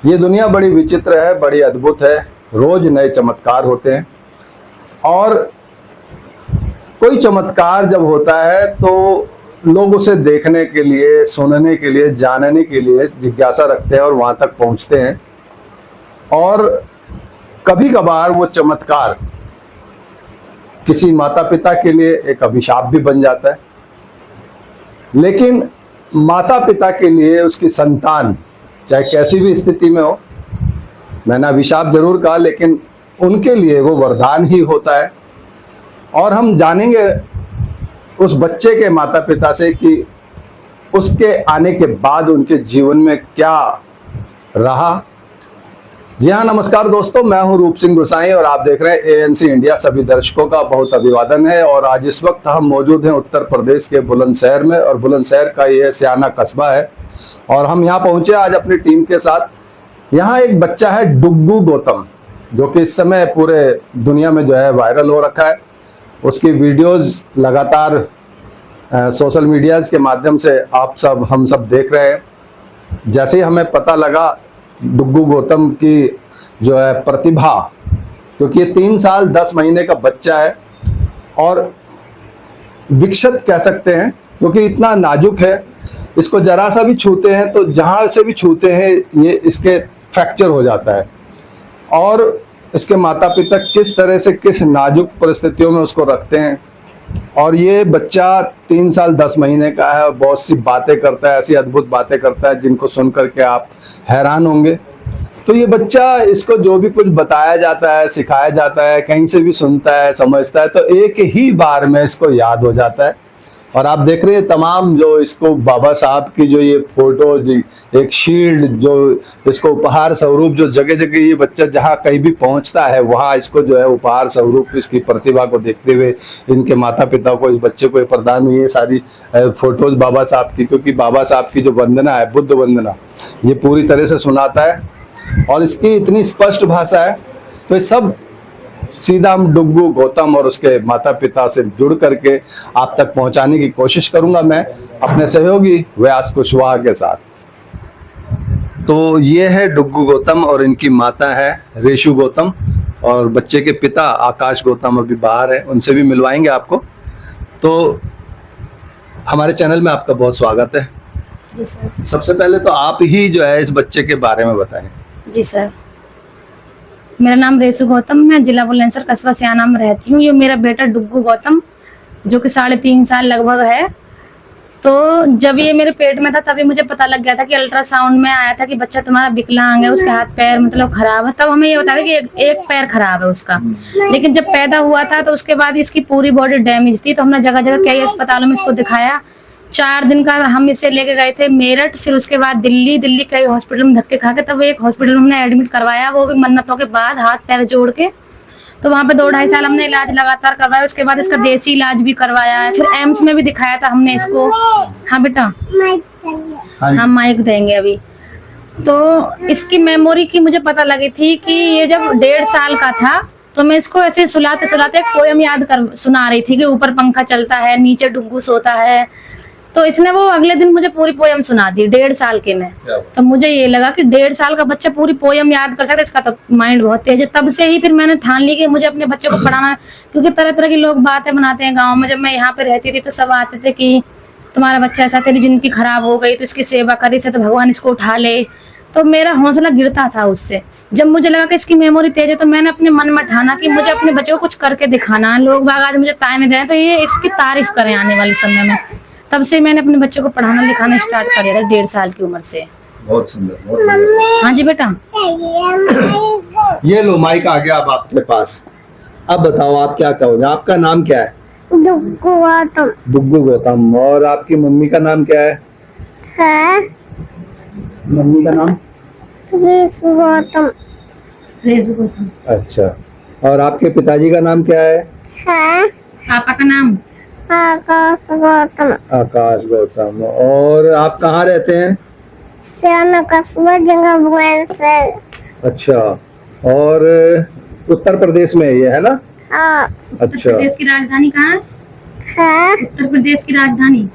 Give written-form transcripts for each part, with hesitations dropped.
ये दुनिया बड़ी विचित्र है, बड़ी अद्भुत है। रोज नए चमत्कार होते हैं और कोई चमत्कार जब होता है तो लोग उसे देखने के लिए, सुनने के लिए, जानने के लिए जिज्ञासा रखते हैं और वहां तक पहुंचते हैं। और कभी कभार वो चमत्कार किसी माता पिता के लिए एक अभिशाप भी बन जाता है। लेकिन माता पिता के लिए उसकी संतान चाहे कैसी भी स्थिति में हो, मैंने अभिशाप जरूर कहा, लेकिन उनके लिए वो वरदान ही होता है। और हम जानेंगे उस बच्चे के माता पिता से कि उसके आने के बाद उनके जीवन में क्या रहा। जी हाँ, नमस्कार दोस्तों, मैं हूं रूप सिंह गुसाई और आप देख रहे हैं एएनसी इंडिया। सभी दर्शकों का बहुत अभिवादन है। और आज इस वक्त हम मौजूद हैं उत्तर प्रदेश के बुलंदशहर में, और बुलंदशहर का ये सियाना कस्बा है और हम यहाँ पहुंचे आज अपनी टीम के साथ। यहाँ एक बच्चा है डुग्गू गौतम, जो कि इस समय पूरे दुनिया में जो है वायरल हो रखा है। उसकी वीडियोस लगातार सोशल मीडियाज के माध्यम से हम सब देख रहे हैं। जैसे ही हमें पता लगा डुग्गू गौतम की जो है प्रतिभा, क्योंकि ये 3 साल 10 महीने का बच्चा है और विकसित कह सकते हैं, क्योंकि इतना नाजुक है। इसको जरा सा भी छूते हैं तो जहाँ से भी छूते हैं ये इसके फ्रैक्चर हो जाता है। और इसके माता पिता किस तरह से, किस नाजुक परिस्थितियों में उसको रखते हैं। और ये बच्चा 3 साल 10 महीने का है और बहुत सी बातें करता है, ऐसी अद्भुत बातें करता है जिनको सुन करके आप हैरान होंगे। तो ये बच्चा, इसको जो भी कुछ बताया जाता है, सिखाया जाता है, कहीं से भी सुनता है, समझता है, तो एक ही बार में इसको याद हो जाता है। और आप देख रहे हैं तमाम जो इसको बाबा साहब की जो ये फोटो, एक शील्ड जो इसको उपहार स्वरूप, जो जगह जगह ये बच्चा जहाँ कहीं भी पहुँचता है वहाँ इसको जो है उपहार स्वरूप इसकी प्रतिभा को देखते हुए इनके माता पिता को, इस बच्चे को ये प्रदान हुई है सारी फोटोज बाबा साहब की। क्योंकि बाबा साहब की जो वंदना है, बुद्ध वंदना, ये पूरी तरह से सुनाता है और इसकी इतनी स्पष्ट भाषा है। तो ये सब सीधा हम डुग्गू गौतम और उसके माता पिता से जुड़ करके आप तक पहुंचाने की कोशिश करूंगा, मैं अपने सहयोगी व्यास कुशवाहा के साथ। तो ये है डुग्गू गौतम और इनकी माता है रेशु गौतम, और बच्चे के पिता आकाश गौतम अभी बाहर है, उनसे भी मिलवाएंगे आपको। तो हमारे चैनल में आपका बहुत स्वागत है। जी सर। सबसे पहले तो आप ही जो है इस बच्चे के बारे में बताएं। जी सर, मेरा नाम रेशु गौतम, मैं जिला बुलंदशहर कस्बा सियाना में रहती हूँ। ये मेरा बेटा डुग्गू गौतम जो कि 3.5 साल लगभग है। तो जब ये मेरे पेट में था तभी मुझे पता लग गया था कि अल्ट्रासाउंड में आया था कि बच्चा तुम्हारा विकलांग है, उसके हाथ पैर मतलब खराब है। तब हमें ये बताया कि एक पैर खराब है उसका। लेकिन जब पैदा हुआ था तो उसके बाद इसकी पूरी बॉडी डैमेज थी। तो हमने जगह जगह कई अस्पतालों में इसको दिखाया। 4 दिन का हम इसे लेके गए थे मेरठ, फिर उसके बाद दिल्ली कई हॉस्पिटल में धक्के खा के तब एक हॉस्पिटल में हमने एडमिट करवाया, वो भी मन्नतों के बाद, हाथ पैर जोड़ के। तो वहाँ पे 2-2.5 साल हमने इलाज लगातार करवाया। उसके बाद इसका देसी इलाज भी करवाया है, फिर एम्स में भी दिखाया था हमने इसको। हाँ बेटा, हम माइक देंगे अभी। तो इसकी मेमोरी की मुझे पता लगी थी कि ये जब 1.5 साल का था तो मैं इसको ऐसे सुलाते सुलाते पोयम याद कर सुना रही थी कि ऊपर पंखा चलता है, नीचे डुग्गू सोता है। तो इसने वो अगले दिन मुझे पूरी पोयम सुना दी 1.5 साल के में। तो मुझे ये लगा कि 1.5 साल का बच्चा पूरी पोयम याद कर सकता है, इसका तो माइंड बहुत तेज है। तब से ही फिर मैंने ठान ली कि मुझे अपने बच्चे को पढ़ाना, क्योंकि तरह तरह के लोग बातें बनाते हैं गाँव में। जब मैं यहाँ पे रहती थी तो सब आते थे कि तुम्हारा बच्चा ऐसा, तेरी जिंदगी खराब हो गई तो इसकी सेवा करी से तो भगवान इसको उठा ले। तो मेरा हौसला गिरता था उससे। जब मुझे लगा कि इसकी मेमोरी तेज है तो मैंने अपने मन में ठाना कि मुझे अपने बच्चे को कुछ करके दिखाना है। लोग बाग आज मुझे ताने दें तो ये इसकी तारीफ करें आने वाले समय में। तब से मैंने अपने बच्चे को पढ़ाना लिखाना स्टार्ट कर दिया था 1.5 साल की उम्र से। बहुत सुंदर, बहुत सुंदर। हाँ जी बेटा। ये लो माइक आ गया अब आपके पास। अब बताओ आप क्या कहोगे, आपका नाम क्या है? डुग्गू गौतम। डुग्गू गौतम। और आपकी मम्मी का नाम क्या है? मम्मी का नाम? रेशु गौतम। रेशु गौतम। अच्छा। और आपके पिताजी का नाम क्या है? पापा का नाम? आकाश गौतम। आकाश गौतम। और आप कहाँ रहते हैं? सियाना कस्बा, जिला बुलंदशहर। अच्छा। और उत्तर प्रदेश में ये है ना? हाँ। अच्छा। उत्तर प्रदेश की राजधानी कहाँ है? उत्तर प्रदेश की राजधानी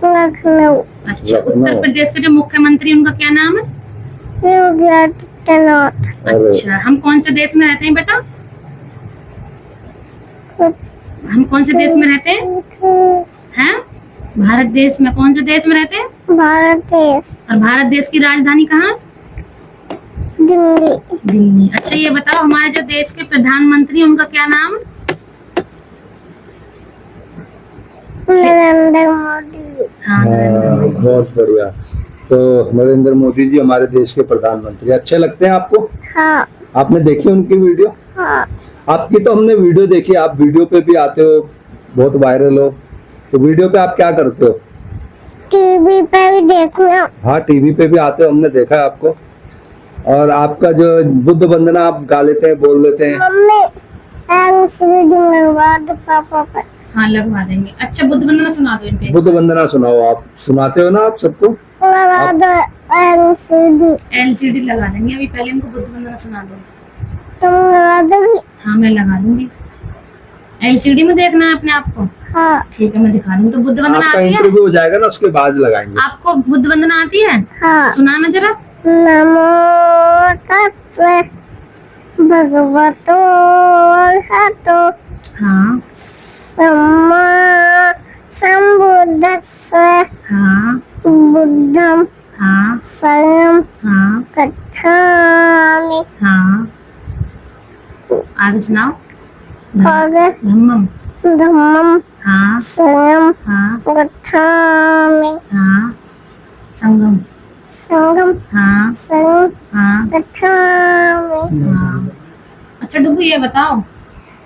लखनऊ। अच्छा। उत्तर प्रदेश के जो मुख्यमंत्री उनका क्या नाम है? You get cannot. अरे अच्छा, हम कौन से देश में रहते हैं बेटा? हम कौन से देश में रहते हैं? हैं? भारत देश में कौन से देश में रहते हैं? भारत देश और भारत देश की राजधानी कहाँ? दिल्ली दिल्ली। अच्छा ये बताओ, हमारे जो देश के प्रधानमंत्री उनका क्या नाम? नरेंद्र मोदी। हाँ, नरेंद्र मोदी। बहुत बढ़िया। तो नरेंद्र मोदी जी हमारे देश के प्रधानमंत्री अच्छे लगते हैं आपको? हाँ आपने देखी उनकी वीडियो? हाँ आपकी तो हमने वीडियो देखी, आप वीडियो पे भी आते हो, बहुत वायरल हो। तो वीडियो पे आप क्या करते हो? टीवी पे भी देखना। हाँ, टीवी पे भी आते हो, हमने देखा है आपको। और आपका जो बुद्ध वंदना आप गा लेते हैं, बोल लेते हैं। मम्मी लगवा दो पापा पे। हाँ लगवा देंगे। अच्छा बुद्ध वंदना सुना दो इनके। बुद्ध वंदना सुनाओ। आप सुनाते हो ना आप सबको? लगा दो LCD। LCD लगा देंगे। अभी पहले इनको बुद्ध वंदना सुना दो। तुम लगा दोगी? हाँ मैं लगा दूंगी। LCD में देखना है अपने आप को? हाँ ठीक है मैं दिखा दूंगी। तो बुद्ध वंदना आपका आती है? इंटरव्यू हो जाएगा ना, उसके बाद लगाएंगे। आपको बुद्ध वंदना आती है? हाँ। सुनाना जरा। नमो तस्से भगवतो अरहतो हाँ सम्मा संबुद्धस्से हाँ बुद्धं हाँ शरणं हाँ गच्छामि। हाँ। आगे सुनाओ। आगे धम्मम। धम्मं हाँ शरणं हाँ गच्छामि। हाँ। संगम। संघं हाँ शरणं हाँ गच्छामि। हाँ। अच्छा डुगू ये बताओ,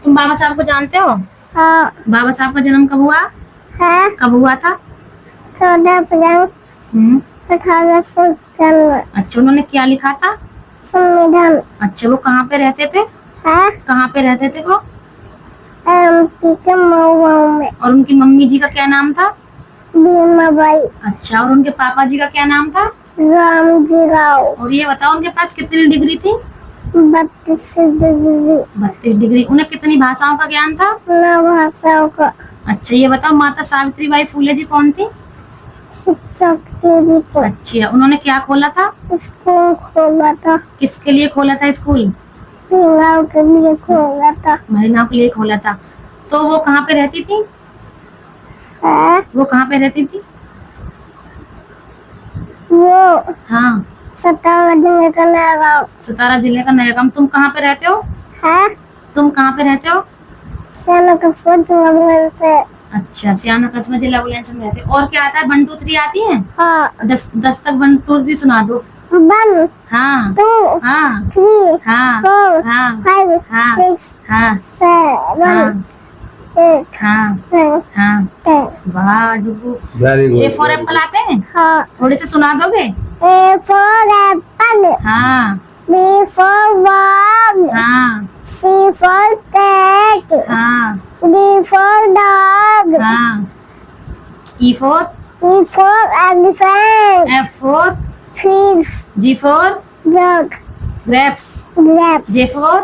तुम बाबा साहब को जानते हो? हाँ बाबा साहब का जन्म कब हुआ? है कब हुआ था? 14 अप्रैल 1891। अच्छा उन्होंने क्या लिखा था? संविधान। अच्छा वो कहाँ पे रहते थे? है कहाँ पे रहते थे वो? MP के मऊ गाँव में। और उनकी मम्मी जी का क्या नाम था? भीमाबाई। अच्छा और उनके पापा जी का क्या नाम था? रामजी राव। और ये बताओ उनके पास कितनी डिग्री थी? 32 डिग्री। 32 डिग्री। उन्हें कितनी भाषाओं का ज्ञान था? 9 भाषाओं का। अच्छा ये बताओ माता सावित्रीबाई फुले जी कौन थी? शिक्षक के भी थे। अच्छा उन्होंने क्या खोला था? स्कूल खोला था। किसके लिए खोला था स्कूल? महिलाओं के लिए खोला था। महिलाओं के लिए खोला था। तो वो कहाँ पे रहती थी? है वो कहाँ पे रहती थी? वो हाँ सतारा जिले का नया गाँव। सतारा जिले का नया गाँव। तुम कहाँ पे रहते हो? है तुम कहाँ पे रहते हो? सेना कस्बा जिला से। अच्छा सियाना कस्बा जिला बुलंदशहर में रहते हो। और क्या आता है? 1 2 3 आती है? हाँ 10 तक 1 2 3 सुना दो। 1 हाँ 2 हाँ 3 हाँ 4 हाँ 5 हाँ 6 हाँ 7 हाँ 8 हाँ 9 हाँ। 10। वाह डुगू। Very good. A for apple आते हैं? हाँ थोड़े से सुना दोगे? A for apple, हाँ B for ball, हाँ C for cat, हाँ D for dog, हाँ। E for E for elephant, F for fish, G for jug, grapes, grapes, J for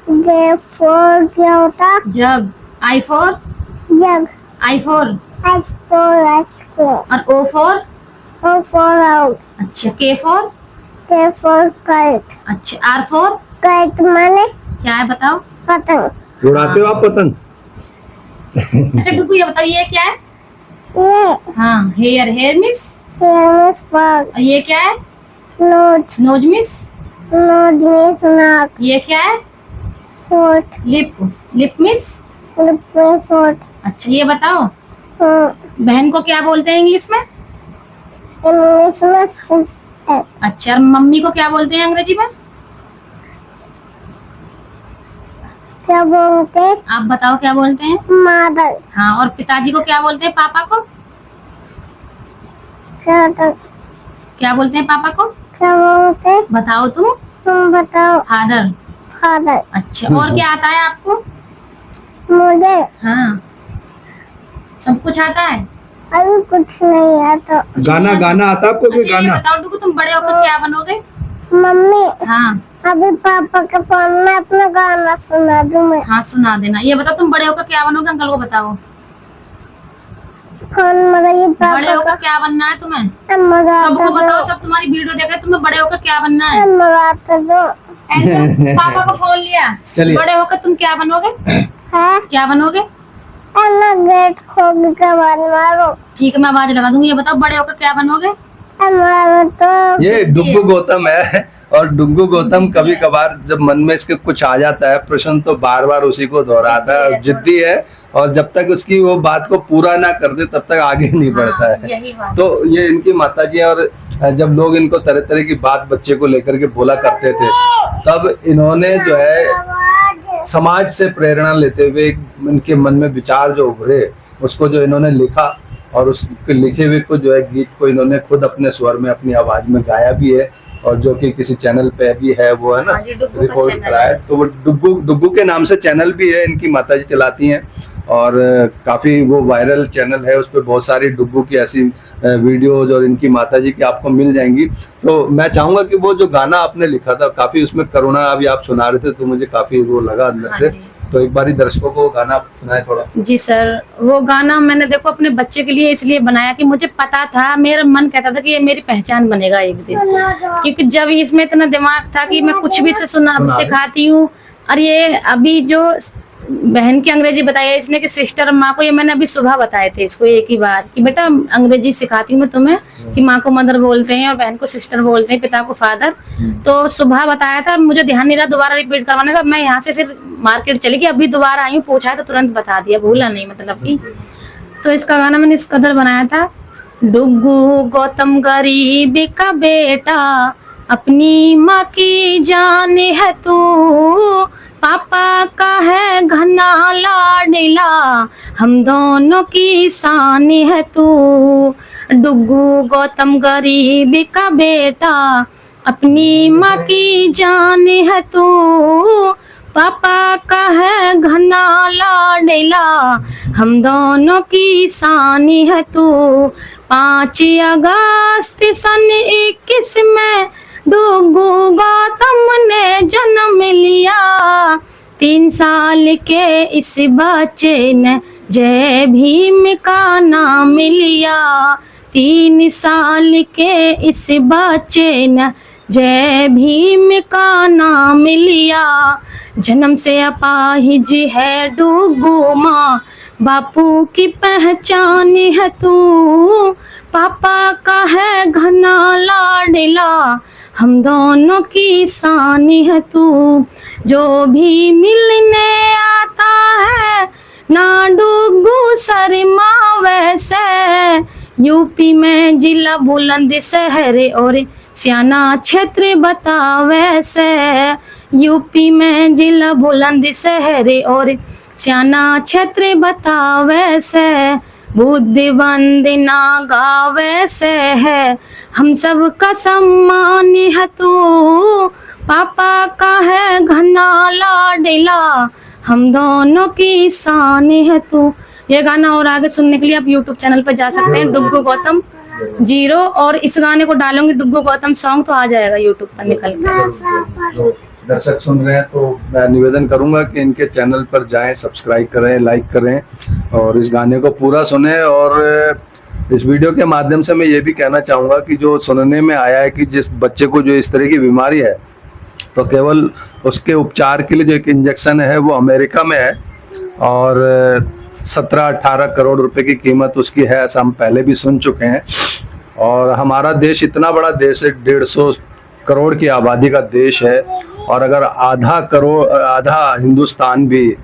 J for क्या होता? jug, I for Jug, I for S for ice cream, और O for O for owl, अच्छा K for K for kite, अच्छा R for kite माने क्या है बताओ? पतंग। उड़ाते हो आप पतंग? अच्छा डुगू ये बताओ ये क्या है? ये हाँ hair. Hair miss. famous bug, और ये क्या है? nose, knows miss. nose में नाक, ये क्या है? foot, lip. Lip miss. lip में foot, अच्छा ये बताओ हाँ, बहन को क्या बोलते हैं इंग्लिश में? इंग्लिश में sister, अच्छा और मम्मी को क्या बोलते हैं अंग्रेजी में? क्या बोलते? आप बताओ क्या बोलते हैं? mother, हाँ और पिताजी को क्या बोलते हैं? पापा को क्या बोलते हैं? पापा को क्या बोलते? बताओ तू। तुम बताओ। फादर। father, अच्छा और क्या आता है आपको? मुझे हाँ सब कुछ आता है। अभी कुछ नहीं आता। गाना गाना आता आपको? कोई अच्छा ये गाना? बताओ डुगू तुम बड़े होकर क्या बनोगे? मम्मी हाँ अभी पापा के फोन में अपना गाना सुना दूं मैं। हाँ सुना देना। ये बताओ तुम बड़े होकर क्या बनोगे? अंकल को बताओ। फोन लगाइए बड़े पापा होकर क्या बनना है तुम्हें? का मगाता सबको दो बताओ, सब तुम्हारी वीडियो देख रहे हैं, तुम्हें बड़े होकर क्या बनना है? मगाता दो ऐसे पापा को फोन लिया, चलिए। बड़े होकर तुम क्या बनोगे? है क्या बनोगे? मैं गेट खोल के बाद मारो ठीक है, मैं आवाज लगा दूंगी। ये बताओ, बड़े होकर क्या बनोगे? मारो तो ये डुग्गू गौतम है। और डुग्गू गौतम कभी कभार जब मन में इसके कुछ आ जाता है प्रश्न तो बार बार उसी को दोहराता है, जिद्दी है, और जब तक उसकी वो बात को पूरा ना कर दे तब तक आगे नहीं बढ़ता हाँ, है। यही बात। तो ये इनकी माताजी है, और जब लोग इनको तरह तरह की बात बच्चे को लेकर के बोला करते थे, तब इन्होंने जो है आवाज समाज से प्रेरणा लेते हुए इनके मन में विचार जो उभरे उसको जो इन्होंने लिखा, और उसके लिखे हुए को जो है गीत को इन्होंने खुद अपने स्वर में अपनी आवाज में गाया भी है, और जो कि किसी चैनल पे भी है, वो है ना हाँ जी, डुग्गू का रिकॉर्ड चैनल करा है। तो वो डुग्गू के नाम से चैनल भी है, इनकी माताजी चलाती हैं, और काफी वो वायरल चैनल है। उस पर बहुत सारी डुग्गू की ऐसी वीडियोज और इनकी माताजी की आपको मिल जाएंगी। तो मैं चाहूंगा कि वो जो गाना आपने लिखा था, काफी उसमें करुणा अभी आप सुना रहे थे, तो मुझे काफी वो लगा अंदर हाँ से। जी। तो एक बारी दर्शकों को वो गाना सुनाए थोड़ा। जी सर, वो गाना मैंने देखो अपने बच्चे के लिए इसलिए बनाया कि मुझे पता था, मेरा मन कहता था कि ये मेरी पहचान बनेगा एक दिन, क्योंकि जब इसमें इतना दिमाग था कि मैं कुछ भी से सुना दे। सिखाती हूँ। और ये अभी जो बहन की अंग्रेजी बताई है इसने कि सिस्टर माँ को, ये मैंने अभी सुबह बताए थे इसको एक ही बार कि बेटा अंग्रेजी सिखाती हूँ मैं तुम्हें, कि माँ को मदर बोलते हैं और बहन को सिस्टर बोलते हैं, पिता को फादर। तो सुबह बताया था, मुझे ध्यान नहीं रहा दोबारा रिपीट करवाने का। मैं यहाँ से फिर मार्केट चली गई, अभी दोबारा आई हूँ, पूछा है तो तुरंत बता दिया, भूला नहीं मतलब कि। तो इसका गाना मैंने इस कदर बनाया था, डुग्गू गौतम गरीब का बेटा, अपनी माँ की जान है तू, पापा का है घना लाडला, हम दोनों की शान है तू। डुग्गू गौतम गरीब का बेटा, अपनी माँ की जान है तू, पापा का है घना लाडला, हम दोनों की शान है तू। 5 अगस्त सन 21 में डुग्गू गौतम ने जन्म लिया, 3 साल के इस बच्चे ने जय भीम का नाम लिया, 3 साल के इस बच्चे ने जय भीम का नाम लिया। जन्म से अपाहिज है डुग्गू माँ, बापू की पहचान है तू, पापा का है घना लाडला, हम दोनों की शान है तू। जो भी मिलने आता है ना डुग्गू शर्मा वैसे, यूपी में जिला बुलंदशहर और सियाना क्षेत्र बता वैसे, यूपी में जिला बुलंदशहर और सियाना क्षेत्र बता वैसे, बुद्ध वंदना गा वैसे है, हम सब का सम्मान है तू, पापा का है घना लाडला, हम दोनों की शान है तू। ये गाना और आगे सुनने के लिए आप YouTube चैनल पर जा सकते हैं, डुग्गू गौतम 0, और इस गाने को डालूंगी डुग्गू गौतम सॉन्ग तो आ जाएगा YouTube पर निकल कर। जो दर्शक सुन रहे हैं तो मैं निवेदन करूंगा कि इनके चैनल पर जाएं, सब्सक्राइब करें, लाइक करें, और इस गाने को पूरा सुने। और इस वीडियो के माध्यम से मैं ये भी कहना चाहूँगा कि जो सुनने में आया है कि जिस बच्चे को जो इस तरह की बीमारी है, तो केवल उसके उपचार के लिए जो एक इंजेक्शन है वो अमेरिका में है, और 17-18 करोड़ रुपए की कीमत उसकी है, ऐसा हम पहले भी सुन चुके हैं। और हमारा देश इतना बड़ा देश है, 150 करोड़ की आबादी का देश है, और अगर आधा हिंदुस्तान भी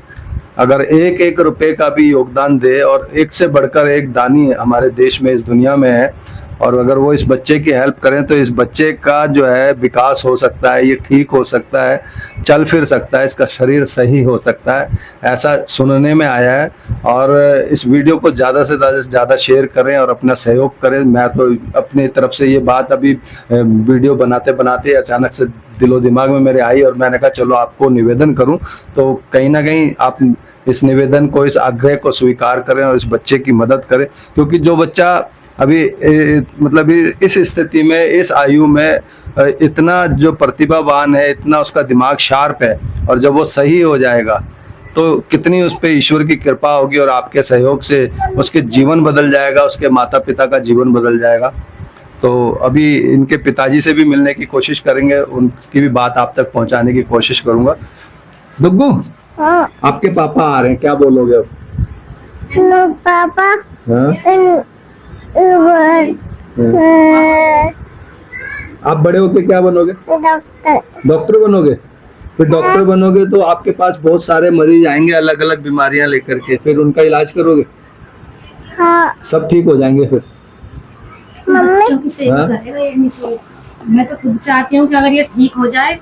अगर 1-1 रुपए का भी योगदान दे, और एक से बढ़कर एक दानी हमारे देश में, इस दुनिया में है, और अगर वो इस बच्चे की हेल्प करें तो इस बच्चे का जो है विकास हो सकता है, ये ठीक हो सकता है, चल फिर सकता है, इसका शरीर सही हो सकता है, ऐसा सुनने में आया है। और इस वीडियो को ज़्यादा से ज़्यादा शेयर करें और अपना सहयोग करें। मैं तो अपनी तरफ से ये बात अभी वीडियो बनाते बनाते अचानक से दिलो दिमाग में मेरे आई, और मैंने कहा चलो आपको निवेदन करूं, तो कहीं ना कहीं आप इस निवेदन को, इस आग्रह को स्वीकार करें और इस बच्चे की मदद करें, क्योंकि जो बच्चा अभी मतलब इस स्थिति में, इस आयु में इतना जो प्रतिभावान है, इतना उसका दिमाग शार्प है, और जब वो सही हो जाएगा तो कितनी उस पे ईश्वर की कृपा होगी और आपके सहयोग से उसके जीवन बदल जाएगा, उसके माता पिता का जीवन बदल जाएगा। तो अभी इनके पिताजी से भी मिलने की कोशिश करेंगे, उनकी भी बात आप तक पहुंचाने की कोशिश करूंगा। डुग्गू, हाँ आपके पापा आ रहे हैं, क्या बोलोगे अब? पापा हाँ? आप बड़े होके क्या बनोगे? डॉक्टर डॉक्टर बनोगे? फिर डॉक्टर बनोगे तो आपके पास बहुत सारे मरीज आएंगे अलग अलग बीमारियां लेकर के, फिर उनका इलाज करोगे? हाँ सब ठीक हो जाएंगे फिर? मम्मी बच्चों की सेवा हाँ? करेगा ये निःशुल्क। मैं तो खुद चाहती हूँ कि अगर ये ठीक हो जाए,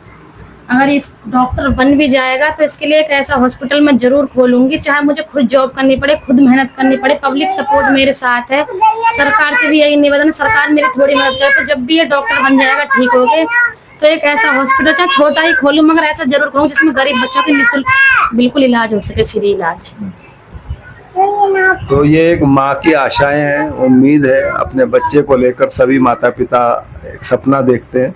अगर इस डॉक्टर बन भी जाएगा तो इसके लिए एक ऐसा हॉस्पिटल मैं जरूर खोलूंगी, चाहे मुझे खुद जॉब करनी पड़े, खुद मेहनत करनी पड़े। पब्लिक सपोर्ट मेरे साथ है, सरकार से भी यही निवेदन है, सरकार मेरी थोड़ी मदद करे। तो जब भी ये डॉक्टर बन जाएगा, ठीक हो गए, तो एक ऐसा हॉस्पिटल चाहे छोटा ही खोलूं, मगर ऐसा जरूर खोलूं जिसमें गरीब बच्चों की निःशुल्क बिल्कुल इलाज हो सके, फ्री इलाज। तो ये एक माँ की आशाएं हैं, उम्मीद है। अपने बच्चे को लेकर सभी माता पिता एक सपना देखते हैं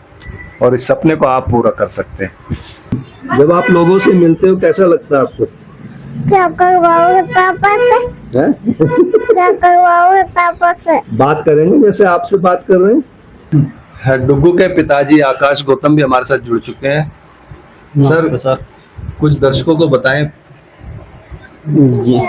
और इस सपने को आप पूरा कर सकते हैं। जब आप लोगों से मिलते हो कैसा लगता है आपको? क्या करवाओगे पापा से? हैं? क्या करवाओगे पापा से? बात करेंगे जैसे आपसे बात कर रहे हैं। डुग्गू के पिताजी आकाश गौतम भी हमारे साथ जुड़ चुके हैं। सर, कुछ दर्शकों को बताएं जी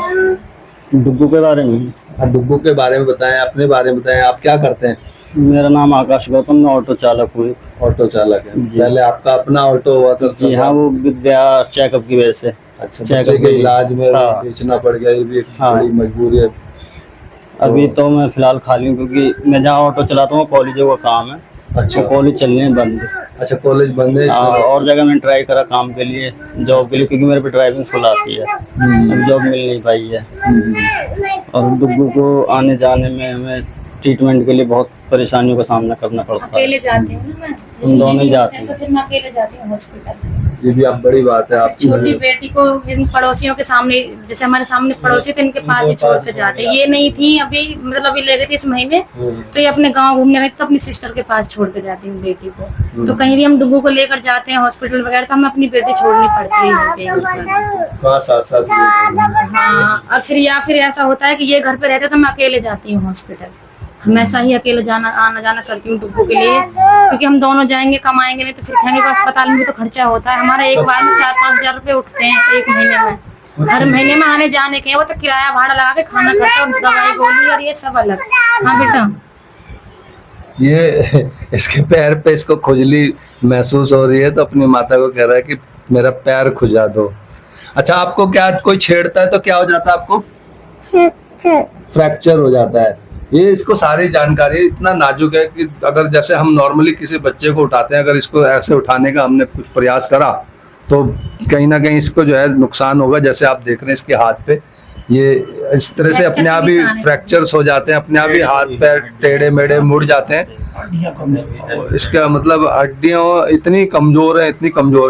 डुग्गू के बारे में। डुग्गू के बारे में बताएं, अपने बारे में बताएं, आप क्या करते हैं? मेरा नाम आकाश गौतम, मैं ऑटो चालक हूँ। ऑटो चालक है। जी। पहले आपका अपना ऑटो हुआ था? जी हाँ, वो विद्या चेकअप की वजह से। अच्छा, चेकअप बच्चे के के इलाज में हाँ। बेचना पड़ गया, ये भी एक हाँ। बड़ी मजबूरी है। अभी तो मैं फिलहाल खाली हूँ क्योंकि मैं जहाँ ऑटो चलाता हूँ कॉलेजों का काम है। अच्छा, तो कॉलेज चलने हैं बंद। अच्छा, कॉलेज बंद है हाँ, इसलिए। और जगह मैंने ट्राई करा काम के लिए, जॉब के लिए, क्योंकि मेरे पे ड्राइविंग फुल आती है। अब जॉब मिल नहीं पाई है। और डुग्गू को आने जाने में हमें ट्रीटमेंट के लिए बहुत परेशानियों का सामना करना पड़ता है। अकेले जाती हूँ ना मैं, हम दोनों इसलिए जाते तो हैं। फिर मैं अकेले जाती हूँ हॉस्पिटल। ये भी आप बड़ी बात है। आप छोटी बेटी को इन पड़ोसियों के सामने, जैसे हमारे सामने पड़ोसी थे, इनके पास ही छोड़ के जाते। ये नहीं थी अभी, मतलब अभी ले गई थी इस महीने, तो ये अपने गांव घूमने गई, तो अपनी सिस्टर के पास छोड़ के जाती हूँ बेटी को। तो कहीं भी हम डुग्गू को लेकर जाते हैं हॉस्पिटल वगैरह, तो हमें अपनी बेटी छोड़नी पड़ती है। साथ साथ हाँ, और फिर ऐसा होता है कि ये घर पे रहते तो मैं अकेले जाती हूँ हॉस्पिटल। हमेशा ही अकेले आना जाना करती हूँ डुग्गू के लिए, क्योंकि हम दोनों जाएंगे कमाएंगे नहीं तो फिर कहेंगे अस्पताल में भी तो खर्चा होता है हमारा। एक बार में 4-5 हजार रुपए उठते हैं एक महीने में। हर महीने में आने जाने के, वो तो किराया भाड़ा लगा के, खाना खर्चा और दवाई गोली और ये सब अलग। हाँ बेटा, ये इसके पैर पे इसको खुजली महसूस हो रही है, तो अपनी माता को कह रहा है कि मेरा पैर खुजा दो। अच्छा, आपको क्या कोई छेड़ता है तो क्या हो जाता है आपको? फ्रैक्चर हो जाता है। ये इसको सारी जानकारी इतना नाजुक है कि अगर जैसे हम नॉर्मली किसी बच्चे को उठाते हैं, अगर इसको ऐसे उठाने का हमने कुछ प्रयास करा तो कहीं ना कहीं इसको जो है नुकसान होगा। जैसे आप देख रहे हैं इसके हाथ पे, ये इस तरह से अपने आप ही फ्रैक्चर्स हो जाते हैं, अपने आप ही हाथ पैर टेढ़े मेढ़े मुड़ जाते हैं। इसका मतलब हड्डियां इतनी कमजोर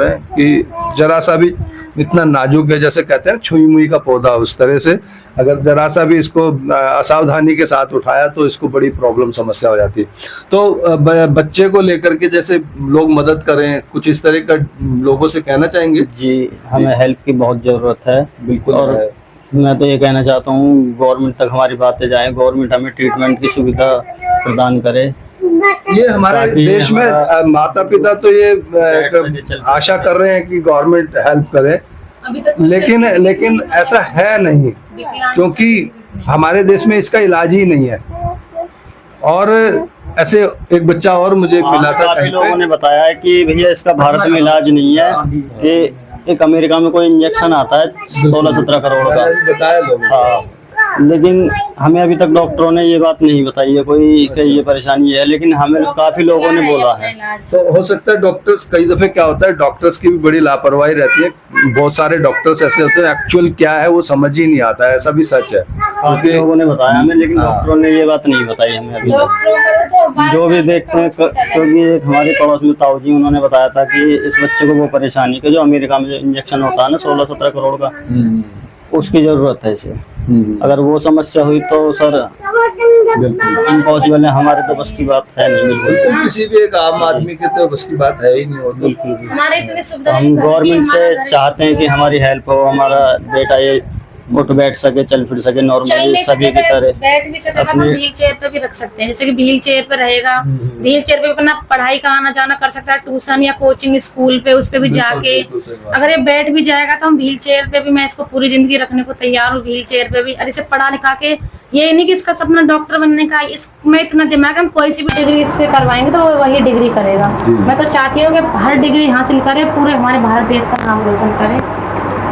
है कि जरा सा भी, इतना नाजुक है, जैसे कहते हैं छुई मुई का पौधा, उस तरह से अगर जरा सा भी इसको असावधानी के साथ उठाया तो इसको बड़ी प्रॉब्लम समस्या हो जाती है। तो बच्चे को लेकर के जैसे लोग मदद करें, कुछ इस तरह का लोगों से कहना चाहेंगे? जी, हमें हेल्प की बहुत ज़रूरत है। बिल्कुल। और मैं तो ये कहना चाहता हूँ गवर्नमेंट तक हमारी बातें जाएं, गवर्नमेंट हमें ट्रीटमेंट की सुविधा प्रदान करे। ये हमारे ताकि देश में माता पिता तो ये आशा कर रहे हैं कि गवर्नमेंट हेल्प करे, अभी तक लेकिन ऐसा है नहीं, क्योंकि हमारे देश में इसका इलाज ही नहीं है। और ऐसे एक बच्चा और मुझे मिला था, काफी लोगों ने बताया है कि भैया इसका भारत में इलाज नहीं है, कि एक अमेरिका में कोई इंजेक्शन आता है 16-17 करोड़ का। बताया लोगों को। हाँ, लेकिन हमें अभी तक डॉक्टरों ने ये बात नहीं बताई है कोई कि ये परेशानी है, लेकिन हमें काफी लोगों ने बोला है। तो हो सकता है डॉक्टर्स, कई दफे क्या होता है डॉक्टर्स की भी बड़ी लापरवाही रहती है। बहुत सारे डॉक्टर्स ऐसे होते हैं एक्चुअल क्या है वो समझ ही नहीं आता है, ऐसा भी सच है। काफी लोगों ने बताया हमें, लेकिन डॉक्टरों ने ये बात नहीं बताई हमें अभी तक। जो भी देखते हैं, क्योंकि एक हमारे पड़ोस में ताऊ जी, उन्होंने बताया था कि इस बच्चे को वो परेशानी कि जो अमेरिका में जो इंजेक्शन होता है ना 16-17 करोड़ का, उसकी जरूरत है इसे। अगर वो समस्या हुई तो सर इम्पॉसिबल है, हमारे तो बस की बात है नहीं बिल्कुल। बिल्कुल किसी भी एक आम आदमी की तो बस की बात है ही नहीं होती। बिल्कुल भी। हमारे इतनी सुविधा हम गवर्नमेंट से चाहते हैं कि हमारी हेल्प हो, हमारा बेटा ये उठ बैठ सके, चल फिर सके, नॉर्मल चलने सभी की सकेगा, तरह। बैठ भी सकेगा, हम अपने- व्हील चेयर पे भी रख सकते हैं, जैसे कि व्हील चेयर पे रहेगा, व्हील चेयर पे अपना पढ़ाई का आना जाना कर सकता है, ट्यूशन या कोचिंग स्कूल पे उस पे भी जाके। अगर ये बैठ भी जाएगा तो हम व्हील चेयर पे भी, मैं इसको पूरी जिंदगी रखने को तैयार हूँ व्हील चेयर पे भी। और इसे पढ़ा लिखा के, ये नहीं कि इसका सपना डॉक्टर बनने का, इसमें इतना दिमाग है, हम कोई सी भी डिग्री इससे करवाएंगे तो वो वही डिग्री करेगा। मैं तो चाहती हूँ कि हर डिग्री हासिल करे, पूरे हमारे भारत देश का नाम रोशन करे।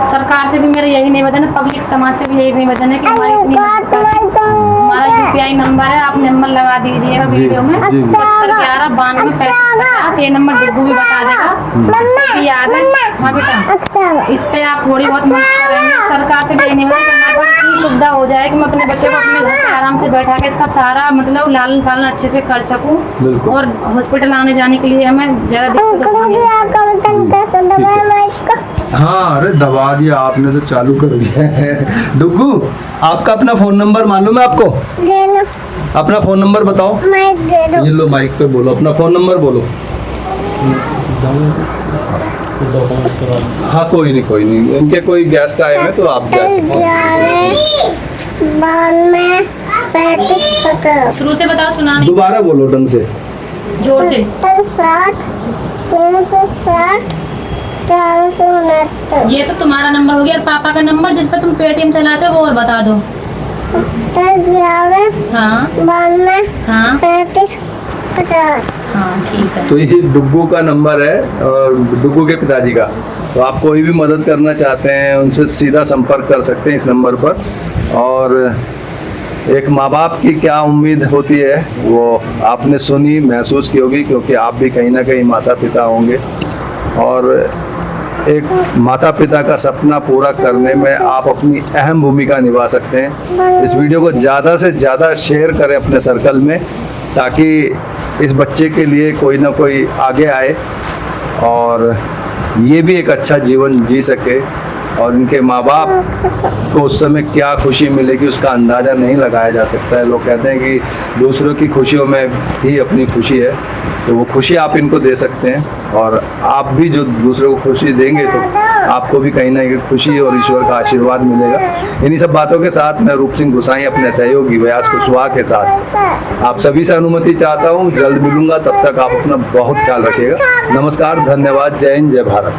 सरकार से भी मेरा यही निवेदन है, पब्लिक समाज से भी यही निवेदन है कि हमारी इतनी मदद करें। हमारा UPI नंबर है, आप नंबर लगा दीजिएगा वीडियो में, 7011923550। ये नंबर डुग्गू भी बता देगा, इसको भी याद है। हाँ बेटा, इस पे आप थोड़ी बहुत मदद करेंगे। सरकार से भी यही निवेदन है कि हमारे पास इतनी सुविधा हो जाए कि मैं अपने बच्चे को अपने घर पे आराम से बैठा के इसका सारा मतलब लालन पालन अच्छे से कर सकूं, और हॉस्पिटल आने जाने के लिए हमें ज्यादा दिक्कत उठानी हाँ, अरे दबा दिया आपने तो चालू कर दिया है। डुग्गू, आपका अपना फोन नंबर मालूम है आपको? अपना फोन नंबर बताओ। ये लो माइक पे बोलो, अपना फोन नंबर बोलो। हाँ कोई नहीं, इनके कोई गैस का आए में तो आप गैस शुरू से बताओ, सुनाने दोबारा बोलो ढंग से। जोर से। 60 ये तो तुम्हारा नंबर हो गया, और पापा का नंबर जिस पे तुम पेटीएम चलाते हो वो और बता दो। हाँ हाँ हाँ ठीक है। तो ये डुग्गू का नंबर है, और डुग्गू के पिताजी का। तो आप कोई भी मदद करना चाहते हैं उनसे सीधा संपर्क कर सकते हैं इस नंबर पर। और एक माँ बाप की क्या उम्मीद होती है वो आपने सुनी, महसूस की होगी, क्योंकि आप भी कहीं ना कहीं माता पिता होंगे, और एक माता पिता का सपना पूरा करने में आप अपनी अहम भूमिका निभा सकते हैं। इस वीडियो को ज़्यादा से ज़्यादा शेयर करें अपने सर्कल में, ताकि इस बच्चे के लिए कोई ना कोई आगे आए और ये भी एक अच्छा जीवन जी सके, और इनके माँ बाप को उस समय क्या खुशी मिलेगी उसका अंदाज़ा नहीं लगाया जा सकता है। लोग कहते हैं कि दूसरों की खुशियों में ही अपनी खुशी है, तो वो खुशी आप इनको दे सकते हैं, और आप भी जो दूसरों को खुशी देंगे तो आपको भी कहीं ना कहीं खुशी और ईश्वर का आशीर्वाद मिलेगा। इन्हीं सब बातों के साथ मैं रूप सिंह गुसाई अपने सहयोगी व्यास कुशवाहा के साथ आप सभी से अनुमति चाहता हूँ। जल्द मिलूंगा, तब तक आप अपना बहुत ख्याल रखिएगा। नमस्कार, धन्यवाद, जय हिंद, जय भारत।